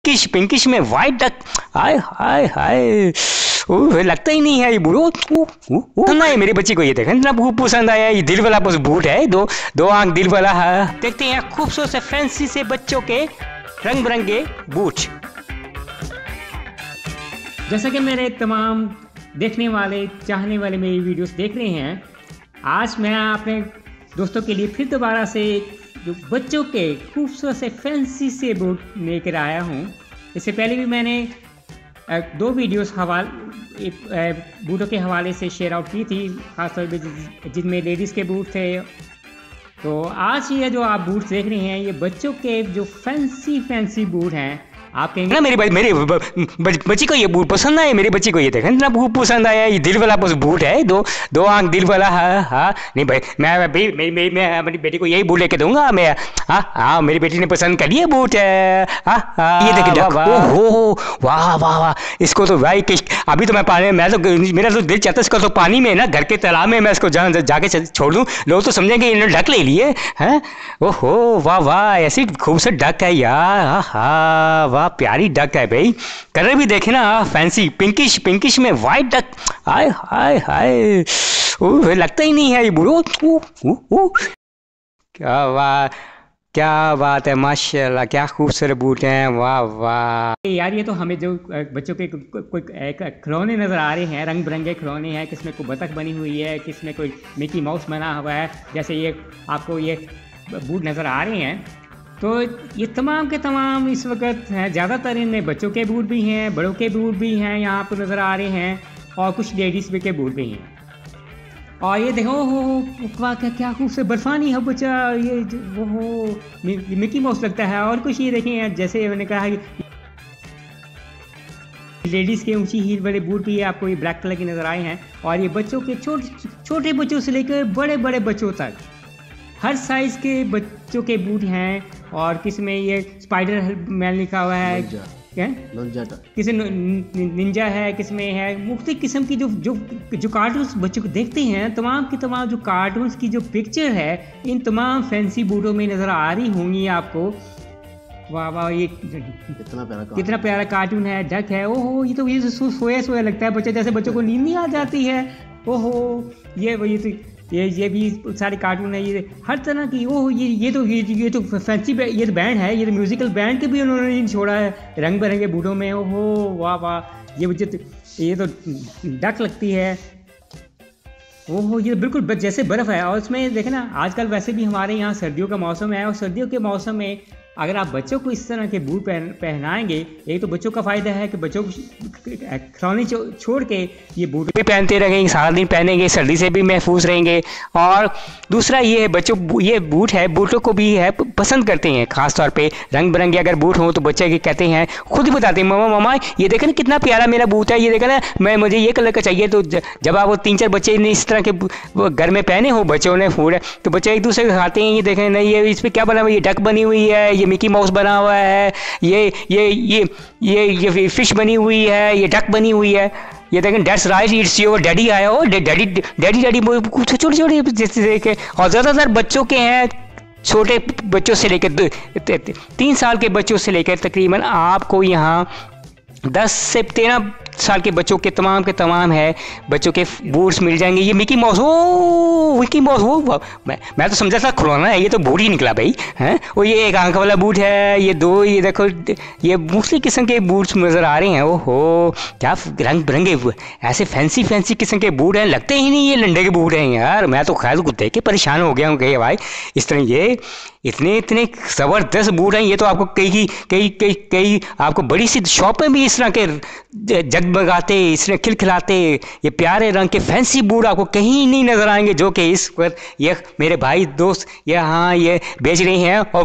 Pinkish pinkish में white duck. हाय हाय हाय, लगता ही नहीं है ये बूट। पसंद आया मेरे बच्चे को, ये देखें इतना बहुत पसंद आया। ये दिल वाला बूट है, दो आंख दिल वाला है। देखते हैं खूबसूरत से फैंसी से बच्चों के रंग बिरंगे बूट। जैसा कि मेरे तमाम देखने वाले चाहने वाले मेरी वीडियोस देख रहे हैं, आज मैं अपने दोस्तों के लिए फिर दोबारा से जो बच्चों के खूबसूरत से फैंसी से बूट लेकर आया हूँ। इससे पहले भी मैंने 2 वीडियोस बूटों के हवाले से शेयर आउट की थी, खासतौर पर जिनमें लेडीज़ के बूट थे। तो आज ये जो आप बूट देख रहे हैं, ये बच्चों के जो फैंसी बूट हैं। आप कहेंगे ना मेरे बच्ची को ये बूट पसंद आया। मेरे बच्ची को ये देखें इतना बहुत पसंद आया। ये दिल वाला बूट है, दो आंख दिल वाला है। हाँ नहीं भाई, मैं अपनी बेटी को यही बूट लेके दूंगा मैं। हाँ मेरी बेटी ने पसंद कर लिया बूट है। ये देखें, ओहो वाह वाह वाह, इसको तो भाई अभी तो मैं पानी में, मेरा तो दिल चाहता है इसको तो पानी में ना, घर के तालाब में मैं इसको जाके छोड़ दूँ। लोग तो समझेंगे इन्होंने ढक ले लिए हैं। ओहो वाह वाह, ऐसी खूबसूरत ढक है यार। हाँ वाह, प्यारी डक है भाई। कलर भी देखे ना, फैंसी पिंकिश में वाइट डक। हाय हाय हाय, लगता ही नहीं है ये बूट। क्या बात है, माशाल्लाह, क्या खूबसूरत बूट हैं। वाह वाह यार, ये तो हमें जो बच्चों के कोई खिलौने नज़र आ रहे हैं, रंग बिरंगे खिलौने हैं। किसमें कोई बतख बनी हुई है, किसमें कोई मिकी माउस बना हुआ है। जैसे ये आपको ये बूट नज़र आ रहे हैं, तो ये तमाम के तमाम इस वक्त हैं। ज़्यादातर इनमें बच्चों के बूट भी हैं, बड़ों के बूट भी हैं, यहाँ पर नज़र आ रहे हैं, और कुछ लेडीज़ के बूट भी हैं। और ये देखो, वाह क्या खूबसूरत बर्फानी है बच्चा, ये वो मिकी माउस लगता है। और कुछ ये देखें, जैसे मैंने कहा लेडीज़ के ऊंची हील वाले बूट भी आपको ये ब्लैक कलर के नज़र आए हैं। और ये बच्चों के छोटे बच्चों से लेकर बड़े बच्चों तक हर साइज़ के बच्चों के बूट हैं। और किसी में ये स्पाइडर मैन लिखा हुआ है, क्या किसी निंजा है, किसी में है मुख्तलिफ किस्म की जो कार्टून्स बच्चों को देखते हैं। तमाम की तमाम जो कार्टून्स की जो पिक्चर है इन तमाम फैंसी बूटों में नज़र आ रही होंगी आपको। वाह वाह, ये कितना प्यारा कार्टून है, डक है। ओहो, ये तो सोया लगता है बच्चा, जैसे बच्चों को नींद नहीं आ जाती है। ओहो, ये भी सारे कार्टून है, ये हर तरह की। ओह ये तो फैंसी, ये तो बैंड है, ये तो म्यूजिकल बैंड के भी उन्होंने छोड़ा है रंग बिरंगे बूटों में। ओहो वाह वाह, ये तो डक लगती है। ओहो, ये बिल्कुल जैसे बर्फ़ है। और उसमें देखें ना, आजकल वैसे भी हमारे यहाँ सर्दियों का मौसम है, और सर्दियों के मौसम में अगर आप बच्चों को इस तरह के बूट पहनाएंगे, एक तो बच्चों का फ़ायदा है कि बच्चों को खिलौने छोड़ के ये बूट पहनते रहेंगे, सारा दिन पहनेंगे, सर्दी से भी महफूज रहेंगे। और दूसरा ये है, बच्चों ये बूट है, बूटों को भी है पसंद करते हैं। ख़ास तौर पे रंग बिरंगे अगर बूट हो तो बच्चे के कहते हैं, खुद ही बताते हैं, मामा ये देखें ना कितना प्यारा मेरा बूट है, ये देखें ना, मुझे ये कलर का चाहिए। तो जब आप वो 3-4 बच्चे ने इस तरह के घर में पहने हो, बच्चों ने फूड, तो बच्चे एक दूसरे को खाते हैं। ये देखें ना, ये इस पर क्या बना हुआ, ये डक बनी हुई है, ये मिकी माउस बना हुआ है, ये फिश बनी हुई है, ये डक बनी हुई है। ये देखें, that's right, it's your daddy आया हो, डैडी छोटे जैसे देखे। और ज़्यादातर बच्चों के हैं, छोटे बच्चों से लेकर 3 साल के बच्चों से लेकर तकरीबन आपको यहाँ 10 से 13 साल के बच्चों के तमाम है बच्चों के बूट्स मिल जाएंगे। ये मिकी माउस, वो मैं तो समझा था खिलौना है, ये तो बूट ही निकला भाई हैं। वो ये एक आंख वाला बूट है, ये देखो, ये मुख्तलिफ किस्म के बूट्स नज़र आ रहे हैं। ओहो, क्या रंग बिरंगे ऐसे फैंसी किस्म के बूट हैं, लगते ही नहीं ये लंडे के बूट हैं यार। मैं तो खैर देख के परेशान हो गया हूँ कि भाई इस तरह ये इतने ज़बरदस्त बूट हैं। ये तो आपको कई आपको बड़ी सी शॉप में भी इस तरह के जगमगाते, इसमें खिलखिलाते ये प्यारे रंग के फैंसी बूट आपको कहीं नहीं नज़र आएंगे, जो कि इस वक्त ये मेरे भाई दोस्त ये बेच रहे हैं। और